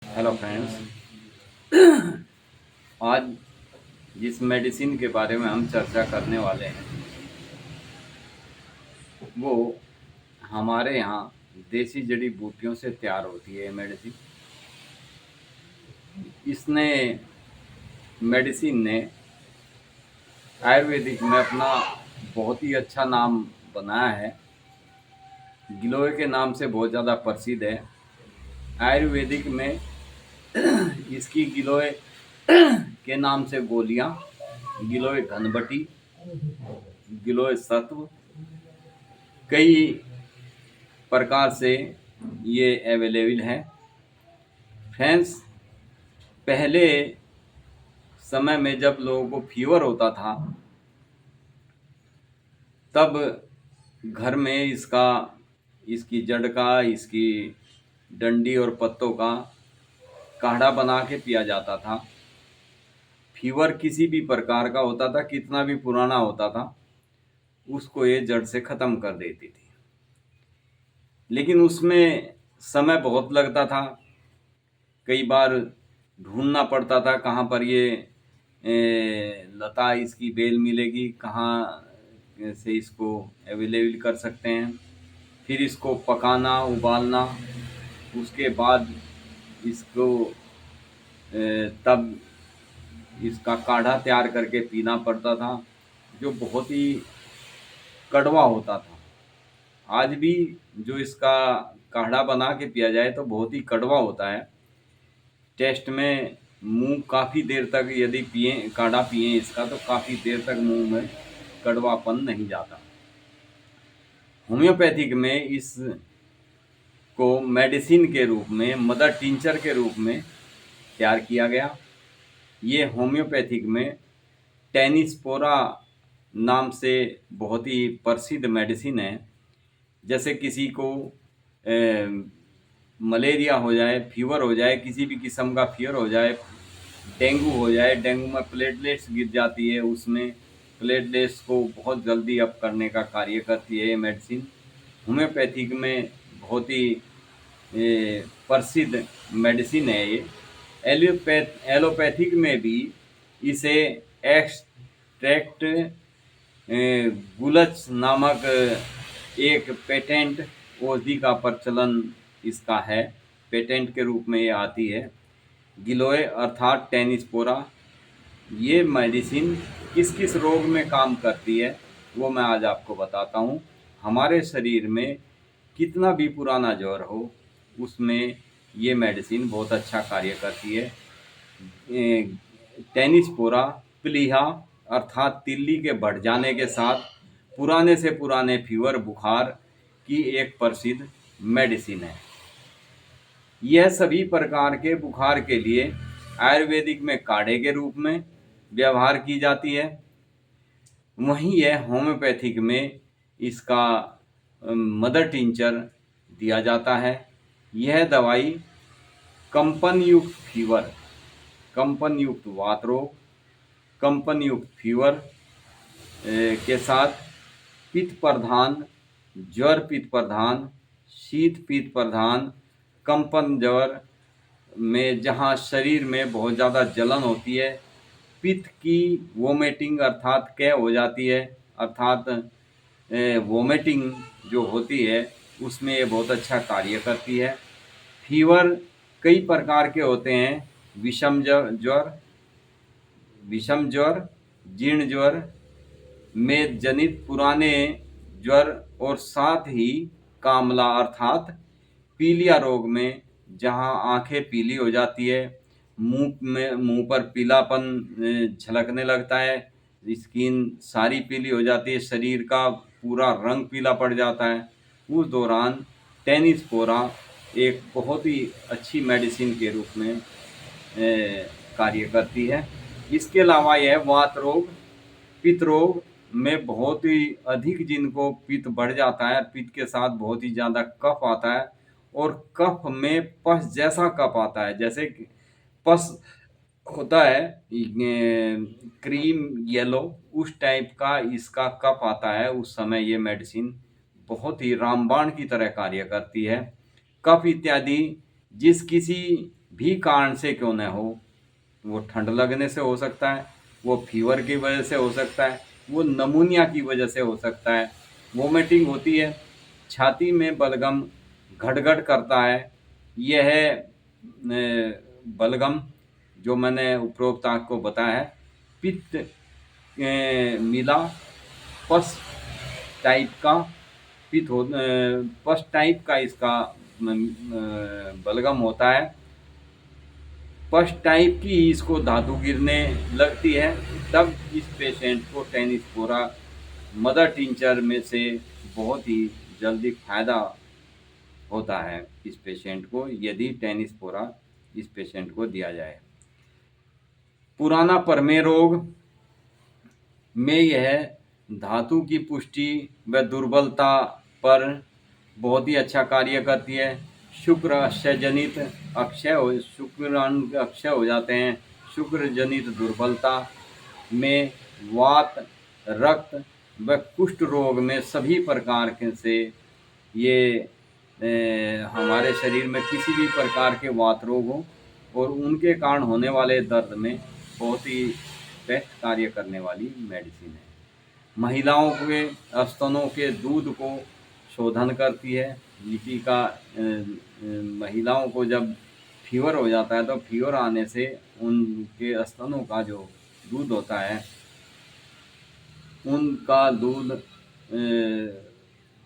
Hello friends. आज जिस medicine के बारे में हम चर्चा करने वाले हैं वो हमारे यहाँ देसी जड़ी बूटियों से तैयार होती है। ये मेडिसिन इसने मेडिसिन ने आयुर्वेदिक में अपना बहुत ही अच्छा नाम बनाया है। गिलोय के नाम से बहुत ज़्यादा प्रसिद्ध है। आयुर्वेदिक में इसकी गिलोय के नाम से गोलियाँ, गिलोय घनबटी, गिलोय सत्व, कई प्रकार से ये अवेलेबल है। फ्रेंड्स, पहले समय में जब लोगों को फीवर होता था तब घर में इसकी जड़ का, इसकी डंडी और पत्तों का काढ़ा बना के पिया जाता था। फीवर किसी भी प्रकार का होता था, कितना भी पुराना होता था, उसको ये जड़ से ख़त्म कर देती थी। लेकिन उसमें समय बहुत लगता था। कई बार ढूंढना पड़ता था कहाँ पर ये लता, इसकी बेल मिलेगी, कहाँ से इसको अवेलेबल कर सकते हैं। फिर इसको पकाना, उबालना, उसके बाद इसको तब इसका काढ़ा तैयार करके पीना पड़ता था, जो बहुत ही कड़वा होता था। आज भी जो इसका काढ़ा बना के पिया जाए तो बहुत ही कड़वा होता है। टेस्ट में मुंह काफ़ी देर तक यदि पिए, काढ़ा पिए इसका, तो काफ़ी देर तक मुंह में कड़वापन नहीं जाता। होम्योपैथिक में इसको मेडिसिन के रूप में, मदर टिंचर के रूप में तैयार किया गया। ये होम्योपैथिक में टेनिस्पोरा नाम से बहुत ही प्रसिद्ध मेडिसिन है। जैसे किसी को मलेरिया हो जाए, फीवर हो जाए, किसी भी किस्म का फीवर हो जाए, डेंगू हो जाए, डेंगू में प्लेटलेट्स गिर जाती है, उसमें प्लेटलेट्स को बहुत जल्दी अप करने का कार्य करती है ये मेडिसिन। होम्योपैथिक में बहुत ही प्रसिद्ध मेडिसिन है ये। एलोपैथिक में भी इसे एक्सट्रैक्ट गुलच नामक एक पेटेंट औषधि का प्रचलन इसका है, पेटेंट के रूप में ये आती है। गिलोय अर्थात टेनिस्पोरा, ये मेडिसिन किस किस रोग में काम करती है वो मैं आज आपको बताता हूँ। हमारे शरीर में कितना भी पुराना ज्वर हो, उसमें ये मेडिसिन बहुत अच्छा कार्य करती है। टेनिस्पोरा प्लीहा अर्थात तिल्ली के बढ़ जाने के साथ पुराने से पुराने फीवर, बुखार की एक प्रसिद्ध मेडिसिन है। यह सभी प्रकार के बुखार के लिए आयुर्वेदिक में काढ़े के रूप में व्यवहार की जाती है। वहीं यह होम्योपैथिक में इसका मदर टिंचर दिया जाता है। यह दवाई कंपन युक्त फीवर, कंपन युक्त वात रोग, कंपन युक्त फीवर के साथ पित्त प्रधान, ज्वर पित्त प्रधान, शीत पित्त प्रधान, कंपन ज्वर में जहाँ शरीर में बहुत ज़्यादा जलन होती है, पित्त की वोमिटिंग अर्थात कै हो जाती है, अर्थात वोमिटिंग जो होती है, उसमें ये बहुत अच्छा कार्य करती है। फीवर कई प्रकार के होते हैं, विषम ज्वर, जीर्ण ज्वर में जनित पुराने ज्वर, और साथ ही कामला अर्थात पीलिया रोग में जहाँ आंखें पीली हो जाती है, मुंह पर पीलापन झलकने लगता है, स्किन सारी पीली हो जाती है, शरीर का पूरा रंग पीला पड़ जाता है, उस दौरान टेनिस्पोरा एक बहुत ही अच्छी मेडिसिन के रूप में कार्य करती है। इसके अलावा यह वात रोग, पित्त रोग में बहुत ही अधिक जिनको पित्त बढ़ जाता है, पित्त के साथ बहुत ही ज़्यादा कफ आता है, और कफ में पस जैसा कफ आता है, जैसे पस होता है क्रीम येलो, उस टाइप का इसका कफ आता है। उस समय ये मेडिसिन बहुत ही रामबाण की तरह कार्य करती है। कफ इत्यादि जिस किसी भी कारण से क्यों न हो, वो ठंड लगने से हो सकता है, वो फीवर की वजह से हो सकता है, वो नमूनिया की वजह से हो सकता है, वोमिटिंग होती है, छाती में बलगम घट-घट करता है। यह बलगम जो मैंने उपरोक्त आपको बताया है, पित्त मिला पस टाइप का पस टाइप का इसका बलगम होता है। पस टाइप की इसको धातु गिरने लगती है, तब इस पेशेंट को टेनिसपोरा मदर टिंचर में से बहुत ही जल्दी फायदा होता है इस पेशेंट को, यदि टेनिसपोरा इस पेशेंट को दिया जाए। पुराना प्रमेह रोग में यह धातु की पुष्टि व दुर्बलता पर बहुत ही अच्छा कार्य करती है। शुक्र अक्षय जनित शुक्राणु अक्षय हो जाते हैं। शुक्र जनित दुर्बलता में वात, रक्त व कुष्ठ रोग में सभी प्रकार के से ये हमारे शरीर में किसी भी प्रकार के वात रोग हो और उनके कारण होने वाले दर्द में बहुत ही बेस्ट कार्य करने वाली मेडिसिन है। महिलाओं के स्तनों के दूध को शोधन करती है। लिपि का महिलाओं को जब फीवर हो जाता है तो फीवर आने से उनके स्तनों का जो दूध होता है, उनका दूध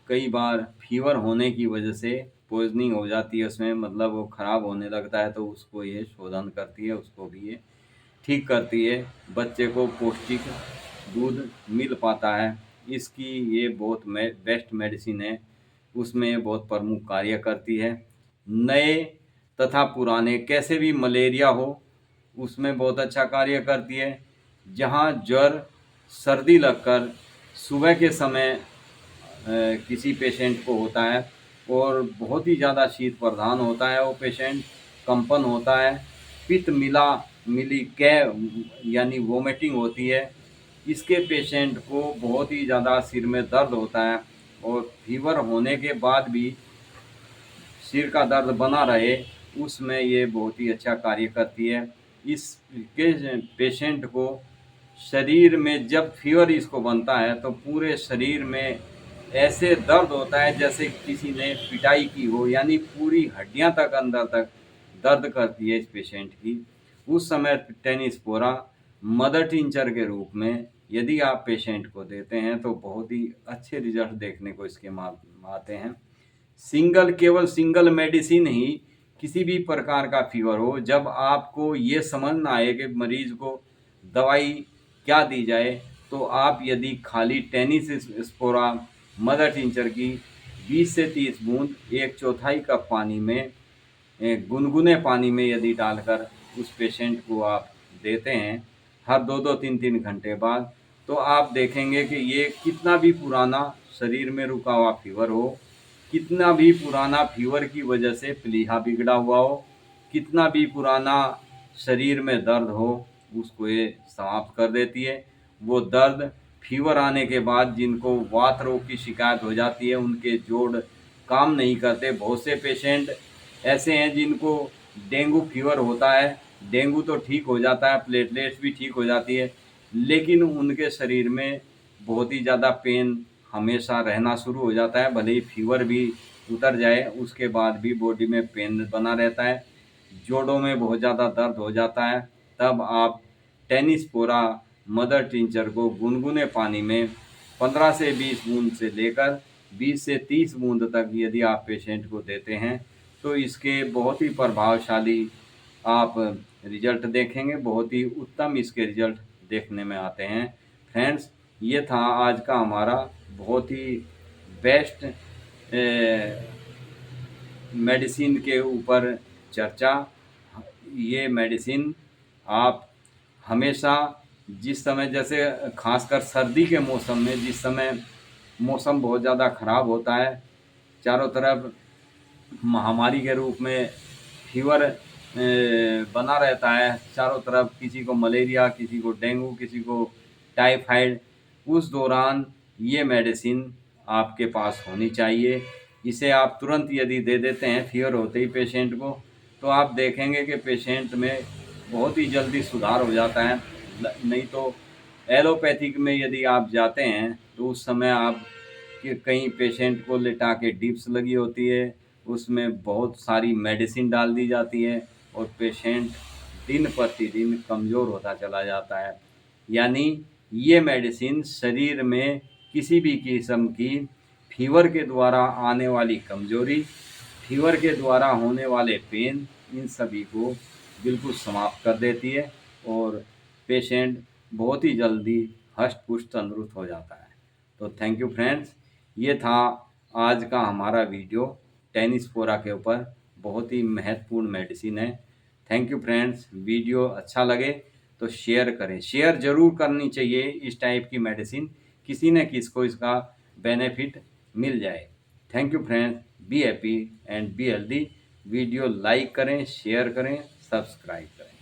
कई बार फीवर होने की वजह से पॉइजनिंग हो जाती है उसमें, मतलब वो ख़राब होने लगता है, तो उसको ये शोधन करती है, उसको भी ये ठीक करती है। बच्चे को पौष्टिक दूध मिल पाता है। इसकी ये बहुत बेस्ट मेडिसिन है, उसमें ये बहुत प्रमुख कार्य करती है। नए तथा पुराने कैसे भी मलेरिया हो उसमें बहुत अच्छा कार्य करती है। जहाँ ज्वर सर्दी लगकर सुबह के समय किसी पेशेंट को होता है और बहुत ही ज़्यादा शीत प्रधान होता है, वो पेशेंट कंपन होता है, पित्त मिली कै यानी वोमिटिंग होती है, इसके पेशेंट को बहुत ही ज़्यादा सिर में दर्द होता है और फीवर होने के बाद भी सिर का दर्द बना रहे, उसमें ये बहुत ही अच्छा कार्य करती है। इसके पेशेंट को शरीर में जब फीवर इसको बनता है तो पूरे शरीर में ऐसे दर्द होता है जैसे किसी ने पिटाई की हो, यानी पूरी हड्डियां तक अंदर तक दर्द करती है इस पेशेंट की। उस समय टेनिसपोरा मदर टिंचर के रूप में यदि आप पेशेंट को देते हैं तो बहुत ही अच्छे रिजल्ट देखने को इसके आते हैं। केवल सिंगल मेडिसिन ही किसी भी प्रकार का फीवर हो, जब आपको ये समझ ना आए कि मरीज को दवाई क्या दी जाए, तो आप यदि खाली टेनिसपोरा मदर टिंचर की 20 से 30 बूंद 1/4 कप पानी में गुनगुने पानी में यदि डालकर उस पेशेंट को आप देते हैं हर 2-2 3-3 घंटे बाद, तो आप देखेंगे कि ये कितना भी पुराना शरीर में रुका हुआ फीवर हो, कितना भी पुराना फीवर की वजह से प्लीहा बिगड़ा हुआ हो, कितना भी पुराना शरीर में दर्द हो, उसको ये समाप्त कर देती है। वो दर्द फीवर आने के बाद जिनको वात रोग की शिकायत हो जाती है, उनके जोड़ काम नहीं करते। बहुत से पेशेंट ऐसे हैं जिनको डेंगू फीवर होता है, डेंगू तो ठीक हो जाता है, प्लेटलेट्स भी ठीक हो जाती है, लेकिन उनके शरीर में बहुत ही ज़्यादा पेन हमेशा रहना शुरू हो जाता है। भले ही फीवर भी उतर जाए, उसके बाद भी बॉडी में पेन बना रहता है, जोड़ों में बहुत ज़्यादा दर्द हो जाता है। तब आप टेनिसपोरा मदर टिंचर को गुनगुने पानी में 15 से 20 बूंद से लेकर 20 से 30 बूंद तक यदि आप पेशेंट को देते हैं तो इसके बहुत ही प्रभावशाली आप रिजल्ट देखेंगे, बहुत ही उत्तम इसके रिजल्ट देखने में आते हैं। फ्रेंड्स, ये था आज का हमारा बहुत ही बेस्ट मेडिसिन के ऊपर चर्चा। ये मेडिसिन आप हमेशा जिस समय, जैसे खासकर सर्दी के मौसम में, जिस समय मौसम बहुत ज़्यादा ख़राब होता है, चारों तरफ महामारी के रूप में फीवर बना रहता है, चारों तरफ किसी को मलेरिया, किसी को डेंगू, किसी को टाइफाइड, उस दौरान ये मेडिसिन आपके पास होनी चाहिए। इसे आप तुरंत यदि दे देते हैं फीवर होते ही पेशेंट को, तो आप देखेंगे कि पेशेंट में बहुत ही जल्दी सुधार हो जाता है। नहीं तो एलोपैथिक में यदि आप जाते हैं तो उस समय आप कि कहीं पेशेंट को लिटा के ड्रिप्स लगी होती है, उसमें बहुत सारी मेडिसिन डाल दी जाती है और पेशेंट दिन प्रतिदिन कमज़ोर होता चला जाता है। यानी ये मेडिसिन शरीर में किसी भी किस्म की फीवर के द्वारा आने वाली कमज़ोरी, फीवर के द्वारा होने वाले पेन, इन सभी को बिल्कुल समाप्त कर देती है और पेशेंट बहुत ही जल्दी हष्ट-पुष्ट तंदुरुस्त हो जाता है। तो थैंक यू फ्रेंड्स, ये था आज का हमारा वीडियो टेनिस्पोरा के ऊपर। बहुत ही महत्वपूर्ण मेडिसिन है। थैंक यू फ्रेंड्स, वीडियो अच्छा लगे तो शेयर करें, शेयर ज़रूर करनी चाहिए। इस टाइप की मेडिसिन किसी न किसी को इसका बेनिफिट मिल जाए। Thank you friends, be happy and be healthy. Video like करें, शेयर करें, सब्सक्राइब करें।